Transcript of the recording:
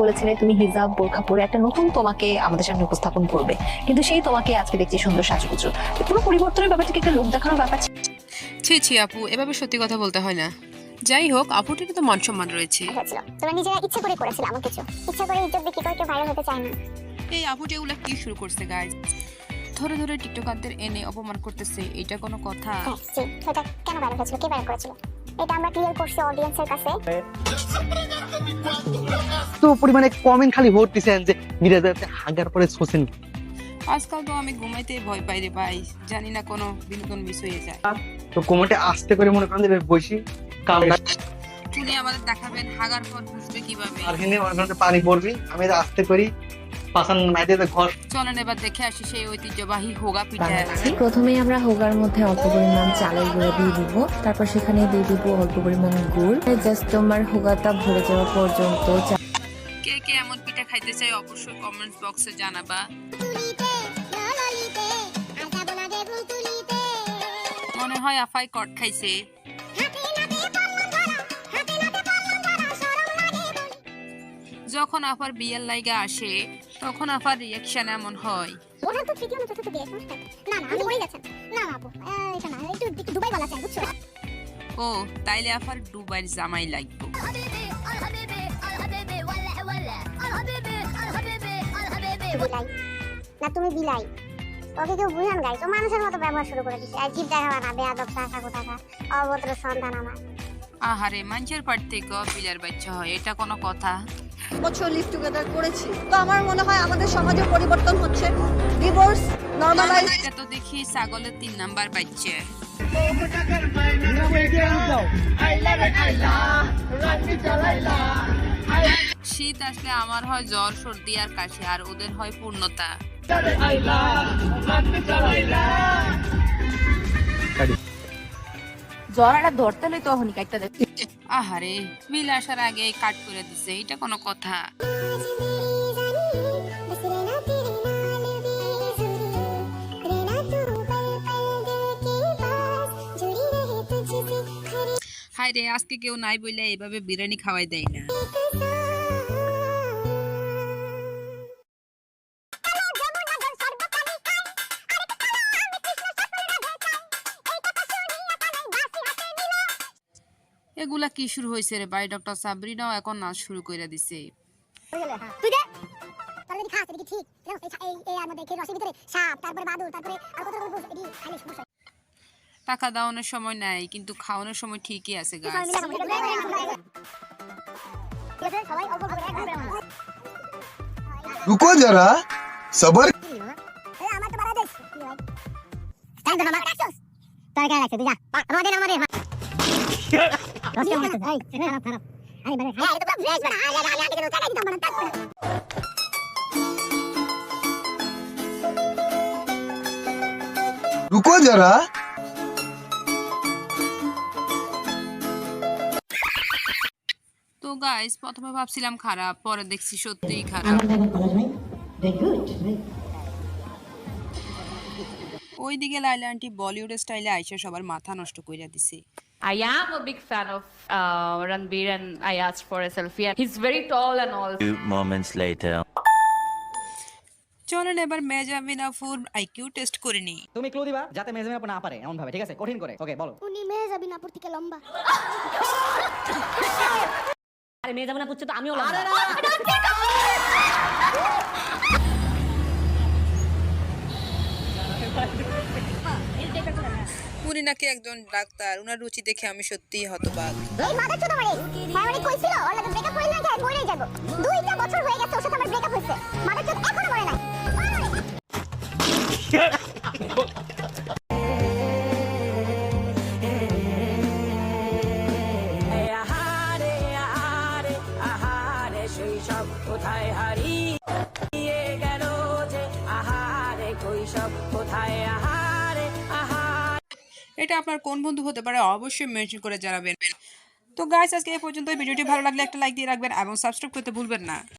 বলেছিলে তুমি হিজাব বোরখা পরে একটা নতুন তোমাকে আমাদের সামনে উপস্থাপন করবে, কিন্তু সেই তোমাকে আজকে দেখছি সুন্দর সাজুগুজু। পুরো পরিবর্তনের ব্যাপারটা কি একটা লোক দেখানোর ব্যাপার? ছি আপু, এভাবে সত্যি কথা বলতে হয় না। যাই হোক, আপুটির তো মান সম্মান রয়েছে। তোমরা নিজেরা ইচ্ছা করে করেছিল, আমার কিছু ইচ্ছা করে ইজ্জত বিক্রি করে কেউ ভাইরাল হতে চায় না। এই আপুটি এগুলা কি শুরু করছে গাইস? ধরে ধরে টিকটকারদের এনে অপমান করতেছে, এটা কোনো কথা? জি, এটা কেন ভাইরাল হয়েছিল, কে ভাইরাল করেছিল, এটা আমরা ক্লিয়ার করছি অডিয়েন্সের কাছে। তো পরিমাণে কমেন্ট খালি ভোট দিছেন যে মিরাজাতে হাগার পরে সোসেন। আজকাল তো আমি ঘুমাইতে ভয় পাই রে ভাই, জানি না কোনো বিনোদন মিস হয়ে যায়। তো কমেন্টে আস্তে করে মনে করেন যে বসি কামড়া উনি আমাদের দেখাবেন হাগার পর বুঝবে কিভাবে। আর হিনে মনে করেন যে পানি পড়বি, আমি এটা আস্তে করি পাছান মাইতে ঘর। চলেন এবার দেখে আসি সেই ঐতিহ্যবাহী হোগা পিঠা। প্রথমেই আমরা হোগার মধ্যে অল্প পরিমাণ চালের গুঁড়া দিয়ে দিব, তারপর সেখানে দিয়ে দিব অল্প পরিমাণ গুড়। জাস্ট তোমার হোগাটা ভরে যাওয়া পর্যন্ত। কে কে এমন পিঠা খাইতে চাই অবশ্যই কমেন্টস বক্সে জানাবা। মনে হয় আফাই কট খাইছে। যখন আফার বিয়ের লাইগা আসে তখন আফার রিয়াকশন এমন হয়। ওরা তো তৃতীয় না চতুর্থ বিয়ে, না না আমি বলে যাচ্ছেন, না না আপু এটা না, একটু দুবাই বলা চাই বুঝছো। ও তাইলে আফার দুবাইয়ের জামাই লাগবে। না তুমি বিলাই, ওকে কেউ বুঝান গাইস, ও মানুষের মতো ব্যবহার শুরু করে দিচ্ছে। জীব দেখাবা না, বেয়াদব শাসা কোথাকার, অভদ্র সন্তান আমার। আহারে, মানুষের পাট থেকে বিলের বাচ্চা হয়, এটা কোনো কথা? বছর লিভ টুগেদার করেছি, তো আমার মনে হয় আমাদের সমাজে পরিবর্তন হচ্ছে, ডিভোর্স নরমালাইজ। এটা তো দেখি ছাগলের 3 নাম্বার বাচ্চা। শীত আসলে আমার হয় জ্বর সর্দি আর কাশি, আর ওদের হয় পূর্ণতা। জ্বরটা ধরতে লই তখনই কাটটা দেখ। আহারে, বিল আসার আগে কাট করে দিছে, এটা কোনো কথা? হায় রে, আজকে কেউ নাই বইলে এভাবে বিরিয়ানি খাওয়াই দেয় না। এগুলা কি শুরু হয়েছে রে ভাই? ডক্টর সাবরিনাও এখন নাচ শুরু করে দিছে। তুই দে তাহলে যদি খাস এটা কি ঠিক? এই আমাদের এই রসের ভিতরে সাপ, তারপরে বাদুড়, তারপরে আর কত রকম এডি খাইলে সমস্যা। টাকা দাওয়ানোর সময় নাই, কিন্তু খাওয়ানোর সময় ঠিকই আছে গাছ। रुको जरा सबर। আমার তো বাড়া দেশ কি হয়? তাই তো আমার কাছে তোর গায়ে লাগছে, তুই যা আমাদের রসের মধ্যে এই খারাপ খারাপ আরে বারে হ্যাঁ এটা তো ফ্রেশ বানা আগে আগে আগে টাকা দিতাম না টাকা। रुको जरा তো গাইস, প্রথমে ভাবছিলাম খারাপ, পরে দেখছি সত্যিই খারাপ। ওইদিকে লাইলা আন্টি বলিউড স্টাইলে আইসা সবার মাথা নষ্ট কইরা দিছে। I am a big fan of Ranbir and I asked for a selfie and he's very tall and all. 2 moments later. চলেন এবার মেজাবিন আফুর আইকিউ টেস্ট করে নি। তুমি ক্লু দিবা যাতে মেজামিন আপু না পারে এমন ভাবে, ঠিক আছে? কঠিন করে। ওকে বলো। উনি মেজাবিন আপুর থেকে লম্বা। আরে মেজাবিন আপু তো আমিও লম্বা। উনি নাকি একজন ডাক্তার, উনার রুচি দেখে আমি সত্যিই হতবাক। এই মাদার চোদা মারে হ্যাঁ কইছিল ওর লাগে ব্রেকআপ করে না যায় মরে যাব। 2টা বছর হয়ে গেছে ওর সাথে আমার ব্রেকআপ হইছে, মাদার চোদ এখনো মরে নাই। এটা আপনার কোন বন্ধু হতে পারে অবশ্যই মেনশন করে জানাবেন। তো গাইস, আজকে এই পর্যন্ত। ভিডিওটি ভালো লাগলে একটা লাইক দিয়ে রাখবেন এবং সাবস্ক্রাইব করতে ভুলবেন না।